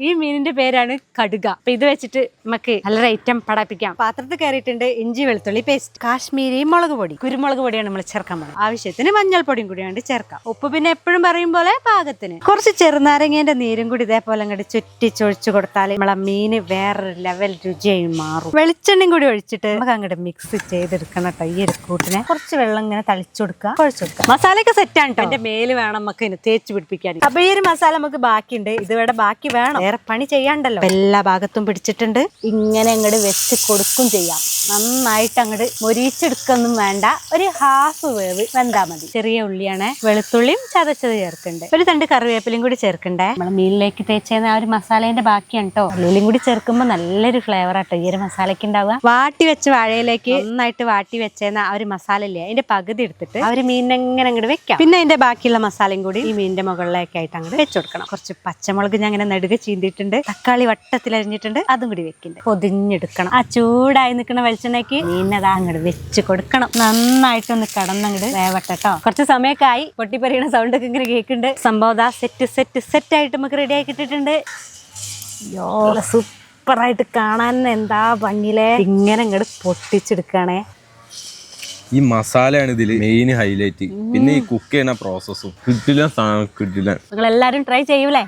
ഈ മീനിന്റെ പേരാണ് കടുക. അപ്പൊ ഇത് വെച്ചിട്ട് നമുക്ക് നല്ലൊരു ഐറ്റം പടപ്പിക്കാം. പാത്രത്തിൽ കയറിയിട്ടുണ്ട് ഇഞ്ചി വെളുത്തുള്ളി പേസ്റ്റ്, കാശ്മീരി മുളക് പൊടി, കുരുമുളക് പൊടിയാണ് നമ്മൾ ചേർക്കാൻ പോകുന്നത്. ആവശ്യത്തിന് മഞ്ഞൾപ്പൊടിയും കൂടിയാണ് ചേർക്കാം. ഉപ്പ് പിന്നെ എപ്പോഴും പറയും പോലെ പാകത്തിന്. കുറച്ച് ചെറുനാരങ്ങേന്റെ നീരും കൂടി ഇതേപോലെ അങ്ങോട്ട് ചുറ്റിച്ചൊഴിച്ചു കൊടുത്താൽ നമ്മളെ മീന് വേറൊരു ലെവൽ രുചിയായി മാറും. വെളിച്ചെണ്ണയും കൂടി ഒഴിച്ചിട്ട് നമുക്ക് അങ്ങോട്ട് മിക്സ് ചെയ്തെടുക്കണം കേട്ടോ. ഈ ഒരു കൂട്ടിനെ കുറച്ച് വെള്ളം ഇങ്ങനെ തളിച്ചു കൊടുക്കുക, കുഴച്ചു കൊടുക്കുക. മസാലയൊക്കെ സെറ്റാണ് കേട്ടോ. എന്റെ മേല് വേണം നമുക്ക് ഇതിന് തേച്ച് പിടിപ്പിക്കാൻ. അപ്പൊ ഈ ഒരു മസാല നമുക്ക് ബാക്കിയുണ്ട്. ഇതിവിടെ ബാക്കി വേണം, വേറെ പണി ചെയ്യാണ്ടല്ലോ. എല്ലാ ഭാഗത്തും പിടിച്ചിട്ടുണ്ട്. ഇങ്ങനെ അങ്ങോട്ട് വെച്ച് കൊടുക്കും ചെയ്യാം. നന്നായിട്ട് അങ്ങോട്ട് മൊരിച്ചെടുക്കൊന്നും വേണ്ട, ഒരു ഹാഫ് വേവ് വെന്താ മതി. ചെറിയ ഉള്ളിയാണ്, വെളുത്തുള്ളിയും ചതച്ചത് ചേർക്കണ്ടേ, ഒരു തണ്ട് കറിവേപ്പിലയും കൂടി ചേർക്കണ്ടേ. നമ്മള് മീനിലേക്ക് തേച്ചെന്ന ആ ഒരു മസാലേന്റെ ബാക്കിയാണ് കേട്ടോ. ഉള്ളിയും കൂടി ചേർക്കുമ്പോൾ നല്ലൊരു ഫ്ലേവർ ആട്ടോ ഈ ഒരു മസാലയ്ക്ക് ഉണ്ടാവുക. വാട്ടി വെച്ച് വാഴയിലേക്ക് നന്നായിട്ട് വാട്ടി വെച്ചേന്ന ആ ഒരു മസാല ഇല്ലേ, അതിന്റെ പകുതി എടുത്തിട്ട് ആ ഒരു മീനിനെ എങ്ങനെ അങ്ങോട്ട് വെക്കാം. പിന്നെ അതിന്റെ ബാക്കിയുള്ള മസാലയും കൂടി ഈ മീനിന്റെ മുകളിലേക്കായിട്ട് അങ്ങോട്ട് വെച്ച് കൊടുക്കണം. കുറച്ച് പച്ചമുളക് ഞാൻ അങ്ങനെ നടുക ചീന്തിയിട്ടുണ്ട്, തക്കാളി വട്ടത്തിൽ അരിഞ്ഞിട്ടുണ്ട്, അതും കൂടി വെക്കുന്നുണ്ട്. പൊതിഞ്ഞെടുക്കണം. ആ ചൂടായി നിൽക്കുന്ന വെളിച്ചെണ്ണയ്ക്ക് മീനതാ അങ്ങോട്ട് വെച്ച് കൊടുക്കണം. നന്നായിട്ടൊന്ന് കടന്നങ്ങോട്ട് വേവട്ടോ. കുറച്ച് സമയമൊക്കെ ആയി, പൊട്ടിപ്പറിയണ സൗണ്ട് ഒക്കെ ഇങ്ങനെ കേൾക്കുന്നുണ്ട്. സംഭവം സെറ്റ് ആയിട്ട് നമുക്ക് റെഡി ആയി കിട്ടിയിട്ടുണ്ട്. സൂപ്പറായിട്ട് കാണാൻ എന്താ ഭംഗിയിലെ. ഇങ്ങനെ അങ്ങോട്ട് പൊട്ടിച്ചെടുക്കണേ. ഈ മസാലയാണ് ഇതിൽ മെയിൻ ഹൈലൈറ്റ്. പിന്നെ ഈ കുക്ക് ചെയ്യുന്ന പ്രോസസ്സും കിട്ടില്ല. നിങ്ങൾ എല്ലാരും ട്രൈ ചെയ്യൂലേ?